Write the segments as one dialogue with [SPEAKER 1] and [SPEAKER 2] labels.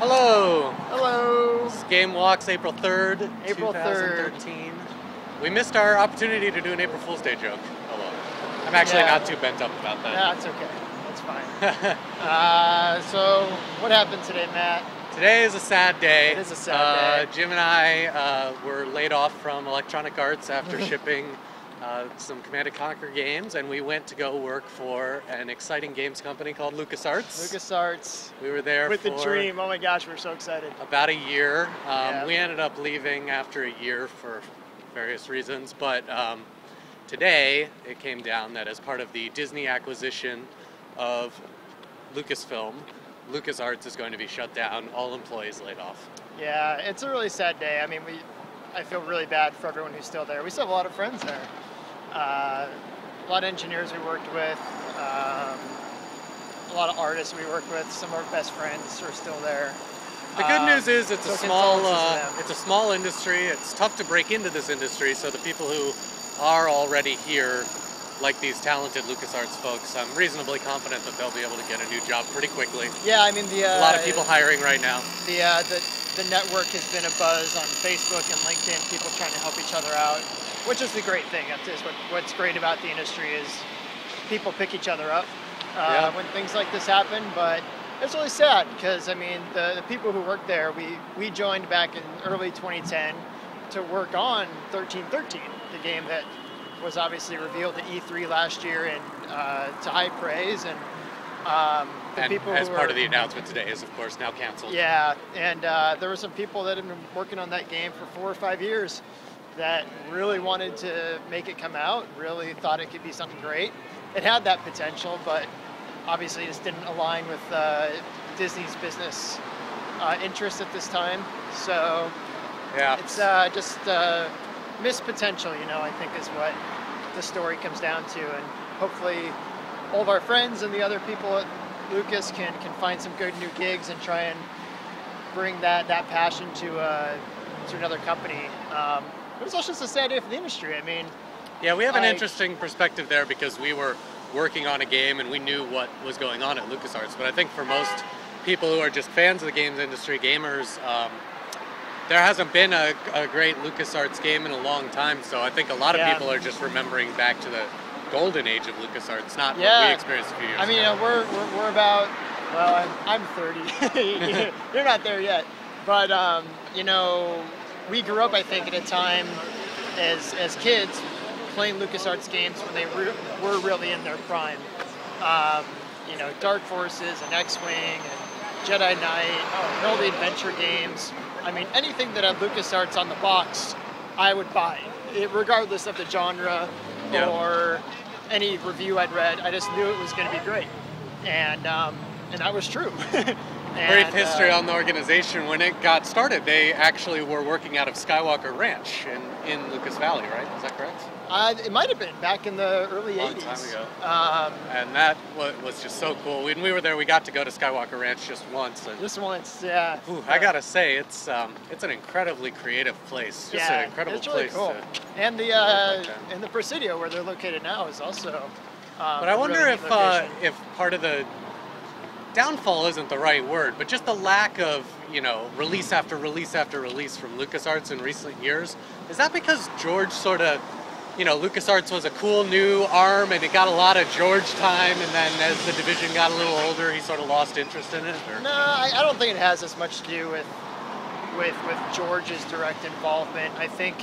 [SPEAKER 1] Hello!
[SPEAKER 2] Hello!
[SPEAKER 1] It's GameWalks, April 3rd,
[SPEAKER 2] April
[SPEAKER 1] 2013. We missed our opportunity to do an April Fool's Day joke. Hello. I'm actually not too bent up about that.
[SPEAKER 2] That's okay. That's fine. So, what happened today, Matt?
[SPEAKER 1] Today is a sad day.
[SPEAKER 2] It is a sad day.
[SPEAKER 1] Jim and I were laid off from Electronic Arts after shipping some Command & Conquer games, and we went to go work for an exciting games company called LucasArts.
[SPEAKER 2] LucasArts.
[SPEAKER 1] We were there
[SPEAKER 2] with
[SPEAKER 1] for
[SPEAKER 2] the dream. Oh my gosh, we're so excited.
[SPEAKER 1] About a year.
[SPEAKER 2] Yeah.
[SPEAKER 1] We ended up leaving after a year for various reasons, but today it came down that as part of the Disney acquisition of LucasFilm, LucasArts is going to be shut down, all employees laid off.
[SPEAKER 2] Yeah, it's a really sad day. I mean, I feel really bad for everyone who's still there. We still have a lot of friends there. A lot of engineers we worked with, a lot of artists we worked with. Some of our best friends are still there.
[SPEAKER 1] The good news is it's a
[SPEAKER 2] so
[SPEAKER 1] small industry. It's tough to break into this industry, so the people who are already here, like these talented LucasArts folks, I'm reasonably confident that they'll be able to get a new job pretty quickly.
[SPEAKER 2] Yeah, I mean
[SPEAKER 1] a lot of people hiring right now.
[SPEAKER 2] The network has been a buzz on Facebook and LinkedIn, people trying to help each other out, which is the great thing. What's great about the industry is people pick each other up when things like this happen, but it's really sad because, I mean, the people who work there, we joined back in early 2010 to work on 1313, the game that was obviously revealed at E3 last year and to high praise, and people
[SPEAKER 1] as part of the announcement today is, of course, now canceled.
[SPEAKER 2] Yeah, and there were some people that have been working on that game for 4 or 5 years that really wanted to make it come out, really thought it could be something great. It had that potential, but obviously just didn't align with Disney's business interests at this time. So
[SPEAKER 1] yeah,
[SPEAKER 2] it's just missed potential, I think is what the story comes down to. And hopefully all of our friends and the other people at Lucas can find some good new gigs and try and bring that passion to another company. It was also just a sad day for the industry. I mean,
[SPEAKER 1] yeah, we have an interesting perspective there because we were working on a game and we knew what was going on at LucasArts. But I think for most people who are just fans of the games industry, gamers, there hasn't been a great LucasArts game in a long time. So I think a lot of people are just remembering back to the golden age of LucasArts, not what we experienced a few years ago.
[SPEAKER 2] I mean, we're about, well, I'm 30. You're not there yet. But, we grew up, I think, at a time as kids playing LucasArts games when they were really in their prime. Dark Forces and X-Wing and Jedi Knight, all the adventure games. I mean, anything that had LucasArts on the box, I would buy, regardless of the genre or any review I'd read. I just knew it was going to be great, and that was true.
[SPEAKER 1] Brief history on the organization. When it got started, they actually were working out of Skywalker Ranch in Lucas Valley, right? Is that correct?
[SPEAKER 2] It might have been back in the early 80s.
[SPEAKER 1] Long time ago. And that was just so cool. When we were there, we got to go to Skywalker Ranch just once. And,
[SPEAKER 2] just once, yeah.
[SPEAKER 1] I gotta say, it's an incredibly creative place. Just an incredible
[SPEAKER 2] it's really
[SPEAKER 1] place.
[SPEAKER 2] Cool. And the Presidio, where they're located now, is also.
[SPEAKER 1] But I wonder if part of the downfall isn't the right word, but just the lack of, release after release after release from LucasArts in recent years. Is that because George sort of, LucasArts was a cool new arm and it got a lot of George time, and then as the division got a little older, he sort of lost interest in it? Or?
[SPEAKER 2] No, I don't think it has as much to do with George's direct involvement. I think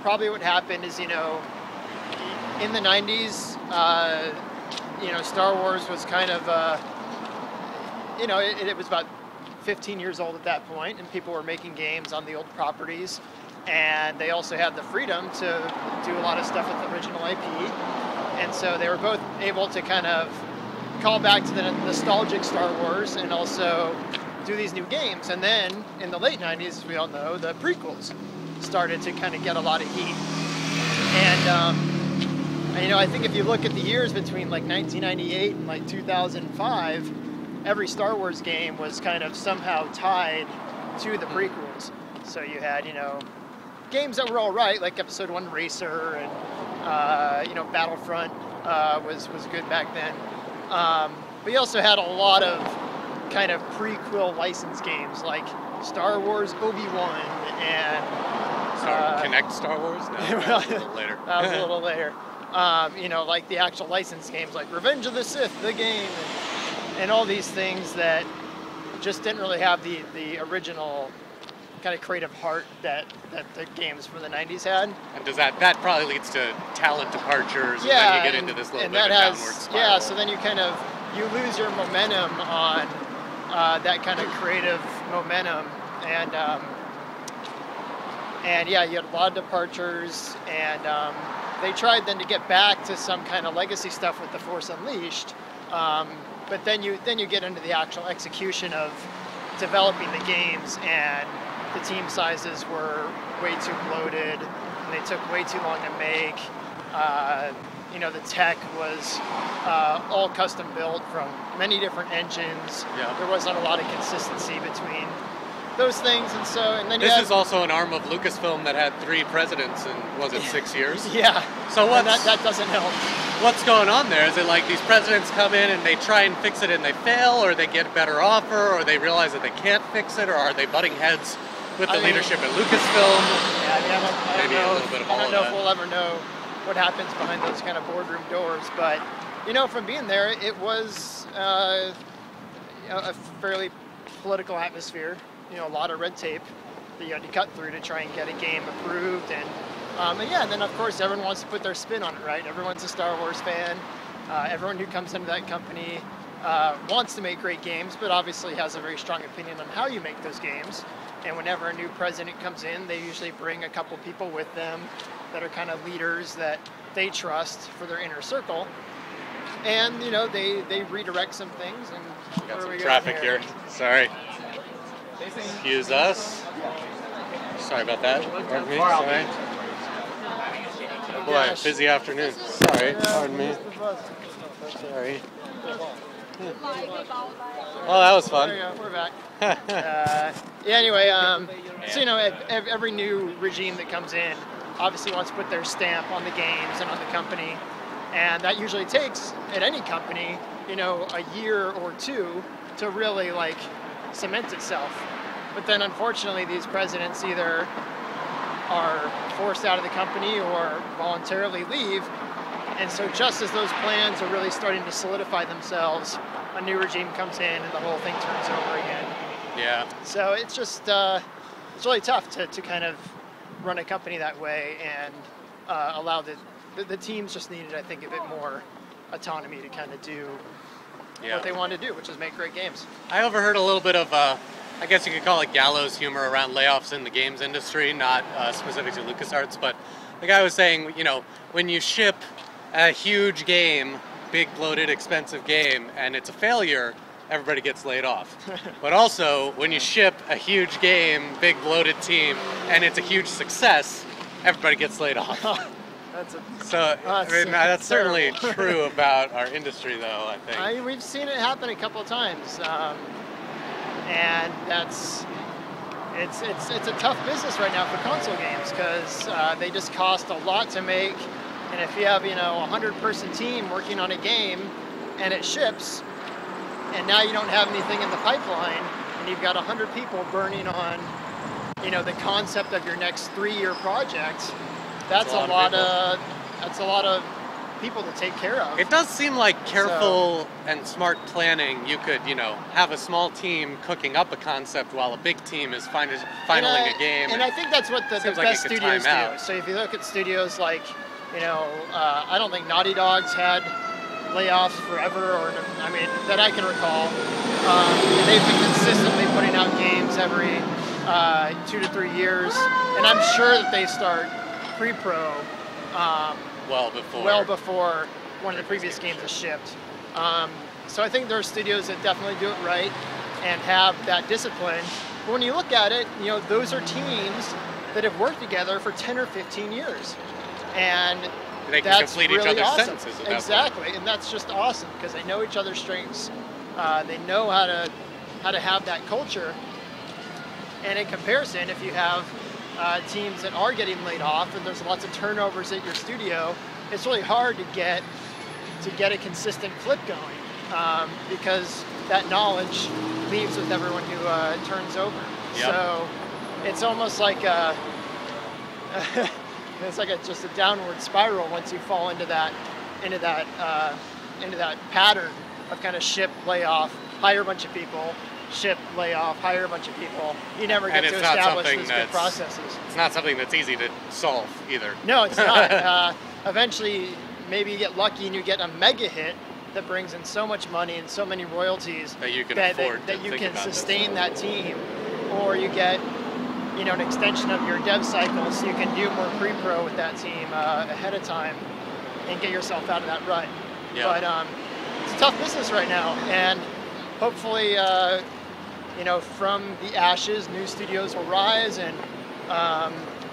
[SPEAKER 2] probably what happened is, in the 90s, Star Wars was kind of, it was about 15 years old at that point, and people were making games on the old properties, and they also had the freedom to do a lot of stuff with the original IP, and so they were both able to kind of call back to the nostalgic Star Wars and also do these new games. And then in the late 90s, as we all know, the prequels started to kind of get a lot of heat. And I think if you look at the years between like 1998 and like 2005, every Star Wars game was kind of somehow tied to the prequels. So you had, games that were all right, like Episode 1 Racer and, Battlefront was good back then. But you also had a lot of kind of prequel licensed games like Star Wars Obi-Wan and
[SPEAKER 1] Connect Star Wars? No, that was a little later.
[SPEAKER 2] That was a little later. You know, like the actual licensed games like Revenge of the Sith, the game, and all these things that just didn't really have the original kind of creative heart that the games from the 90s had.
[SPEAKER 1] And does that probably leads to talent departures,
[SPEAKER 2] Yeah,
[SPEAKER 1] and then you get into this little
[SPEAKER 2] and
[SPEAKER 1] bit of
[SPEAKER 2] that
[SPEAKER 1] a downward spiral.
[SPEAKER 2] Yeah, so then you lose your momentum on that kind of creative momentum, and yeah, you had a lot of departures, and they tried then to get back to some kind of legacy stuff with The Force Unleashed, but then you get into the actual execution of developing the games, and the team sizes were way too bloated, and they took way too long to make. You know, the tech was all custom built from many different engines.
[SPEAKER 1] Yeah.
[SPEAKER 2] There wasn't a lot of consistency between those things, and then
[SPEAKER 1] This is also an arm of LucasFilm that had 3 presidents in, was it 6 years?
[SPEAKER 2] Yeah.
[SPEAKER 1] So
[SPEAKER 2] that doesn't help.
[SPEAKER 1] What's going on there? Is it like these presidents come in and they try and fix it and they fail, or they get a better offer, or they realize that they can't fix it, or are they butting heads with the leadership at LucasFilm?
[SPEAKER 2] Yeah, I mean, I don't know if we'll ever know what happens behind those kind of boardroom doors, but you know, from being there, it was a fairly political atmosphere. You know, a lot of red tape that you had to cut through to try and get a game approved, and yeah, and then of course everyone wants to put their spin on it, right? Everyone's a Star Wars fan. Everyone who comes into that company wants to make great games, but obviously has a very strong opinion on how you make those games. And whenever a new president comes in, they usually bring a couple people with them that are kind of leaders that they trust for their inner circle. And, you know, they redirect some things. And
[SPEAKER 1] got some traffic here. Sorry. Excuse us. Sorry about that. Pardon me. Sorry. Oh boy, busy afternoon. Sorry. Pardon me. Sorry. Well, that was fun.
[SPEAKER 2] There you go. We're back. Yeah, anyway, so, you know, every new regime that comes in obviously wants to put their stamp on the games and on the company. And that usually takes, at any company, you know, a year or two to really, like, cement itself. But then, unfortunately, these presidents either are forced out of the company or voluntarily leave. And so just as those plans are really starting to solidify themselves, a new regime comes in and the whole thing turns over again.
[SPEAKER 1] Yeah.
[SPEAKER 2] So it's just, it's really tough to kind of run a company that way, and allow the teams just needed, I think, a bit more autonomy to kind of do what they want to do, which is make great games.
[SPEAKER 1] I overheard a little bit of, I guess you could call it gallows humor around layoffs in the games industry, not specific to LucasArts, but the guy was saying, you know, when you ship a huge game, big, bloated, expensive game, and it's a failure, everybody gets laid off. But also, when you ship a huge game, big, bloated team, and it's a huge success, everybody gets laid off. That's certainly true about our industry, though, I think.
[SPEAKER 2] We've seen it happen a couple of times, and it's a tough business right now for console games, because they just cost a lot to make. And if you have, you know, a 100-person team working on a game and it ships, and now you don't have anything in the pipeline, and you've got 100 people burning on, you know, the concept of your next 3-year project, that's a lot of people to take care of.
[SPEAKER 1] It does seem like careful and smart planning. You could, you know, have a small team cooking up a concept while a big team is finaling a game.
[SPEAKER 2] And I think that's what the best studios do. So if you look at studios like, you know, I don't think Naughty Dog's had layoffs forever, or, I mean, that I can recall. They've been consistently putting out games every 2 to 3 years, and I'm sure that they start pre-pro well before one of the previous games is shipped. So I think there are studios that definitely do it right and have that discipline. But when you look at it, you know, those are teams that have worked together for 10 or 15 years. And
[SPEAKER 1] they can complete
[SPEAKER 2] really
[SPEAKER 1] each other's
[SPEAKER 2] awesome.
[SPEAKER 1] sentences at that
[SPEAKER 2] Exactly,
[SPEAKER 1] point.
[SPEAKER 2] and that's just awesome because they know each other's strengths. They know how to have that culture. And in comparison, if you have teams that are getting laid off and there's lots of turnovers at your studio, it's really hard to get a consistent clip going, because that knowledge leaves with everyone who turns over.
[SPEAKER 1] Yep.
[SPEAKER 2] So it's almost like it's like just a downward spiral once you fall into that pattern of kind of ship, layoff, hire a bunch of people, ship, layoff, hire a bunch of people. You never get to establish those good processes.
[SPEAKER 1] It's not something that's easy to solve either.
[SPEAKER 2] No, it's not. Eventually, maybe you get lucky and you get a mega hit that brings in so much money and so many royalties
[SPEAKER 1] that you can afford
[SPEAKER 2] that you can sustain that team, or you get an extension of your dev cycle so you can do more pre-pro with that team ahead of time and get yourself out of that rut.
[SPEAKER 1] Yeah.
[SPEAKER 2] But it's a tough business right now, and hopefully from the ashes new studios will rise, and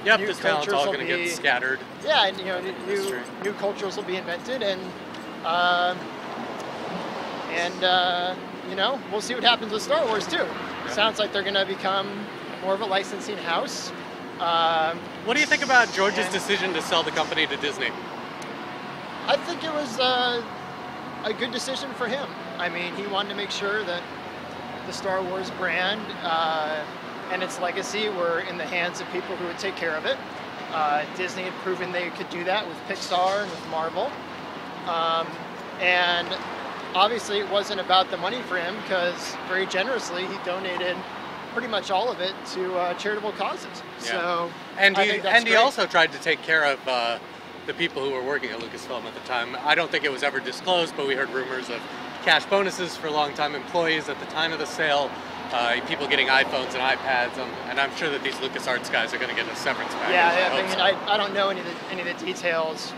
[SPEAKER 1] yep,
[SPEAKER 2] new
[SPEAKER 1] this talent's all going to get scattered.
[SPEAKER 2] Yeah, and new cultures will be invented, and we'll see what happens with Star Wars too.
[SPEAKER 1] Yeah.
[SPEAKER 2] Sounds like they're going to become more of a licensing house.
[SPEAKER 1] What do you think about George's decision to sell the company to Disney?
[SPEAKER 2] I think it was a good decision for him. I mean, he wanted to make sure that the Star Wars brand and its legacy were in the hands of people who would take care of it. Disney had proven they could do that with Pixar and with Marvel. And obviously it wasn't about the money for him, because very generously he donated pretty much all of it to charitable causes. Yeah. So
[SPEAKER 1] he also tried to take care of the people who were working at LucasFilm at the time. I don't think it was ever disclosed, but we heard rumors of cash bonuses for longtime employees at the time of the sale, people getting iPhones and iPads, and I'm sure that these LucasArts guys are going to get a severance package.
[SPEAKER 2] Yeah, I don't know any of the details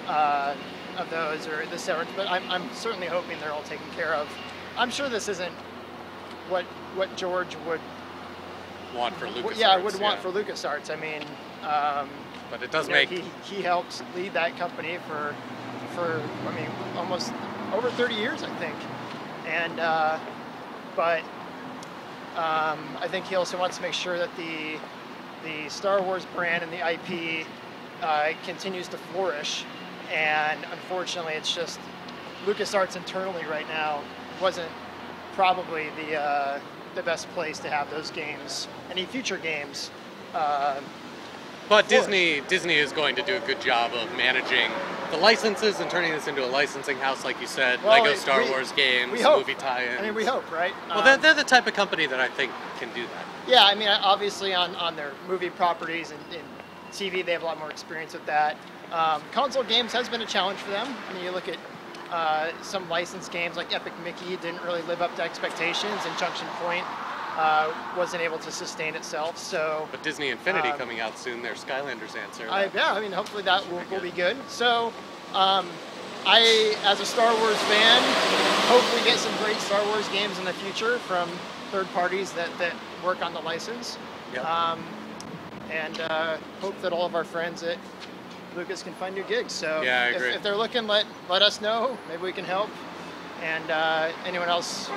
[SPEAKER 2] of those or the severance, but I'm certainly hoping they're all taken care of. I'm sure this isn't what George would
[SPEAKER 1] want for LucasArts.
[SPEAKER 2] Want for LucasArts. I mean,
[SPEAKER 1] but it does
[SPEAKER 2] he helped lead that company for almost over 30 years, I think, and but I think he also wants to make sure that the Star Wars brand and the IP continues to flourish. And unfortunately, it's just LucasArts internally right now wasn't probably the best place to have those games, any future games.
[SPEAKER 1] But Disney is going to do a good job of managing the licenses and turning this into a licensing house, like you said. Well, Lego Star Wars games, movie tie-ins.
[SPEAKER 2] I mean, we hope, right?
[SPEAKER 1] Well, they're the type of company that I think can do that.
[SPEAKER 2] Yeah, I mean, obviously on their movie properties and TV, they have a lot more experience with that. Console games has been a challenge for them. I mean, you look at some licensed games like Epic Mickey didn't really live up to expectations, and Junction Point wasn't able to sustain itself. So,
[SPEAKER 1] but Disney Infinity coming out soon, their Skylanders answer.
[SPEAKER 2] I mean, hopefully that will be good. So, I, as a Star Wars fan, hope we get some great Star Wars games in the future from third parties that work on the license.
[SPEAKER 1] Yep.
[SPEAKER 2] And hope that all of our friends at Lucas can find new gigs. So
[SPEAKER 1] yeah, I agree.
[SPEAKER 2] If they're looking, let us know. Maybe we can help. And anyone else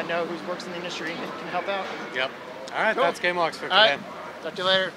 [SPEAKER 2] know who works in the industry can help out.
[SPEAKER 1] Yep. All right, cool. That's GameWalks for today.
[SPEAKER 2] All right. Talk to you later.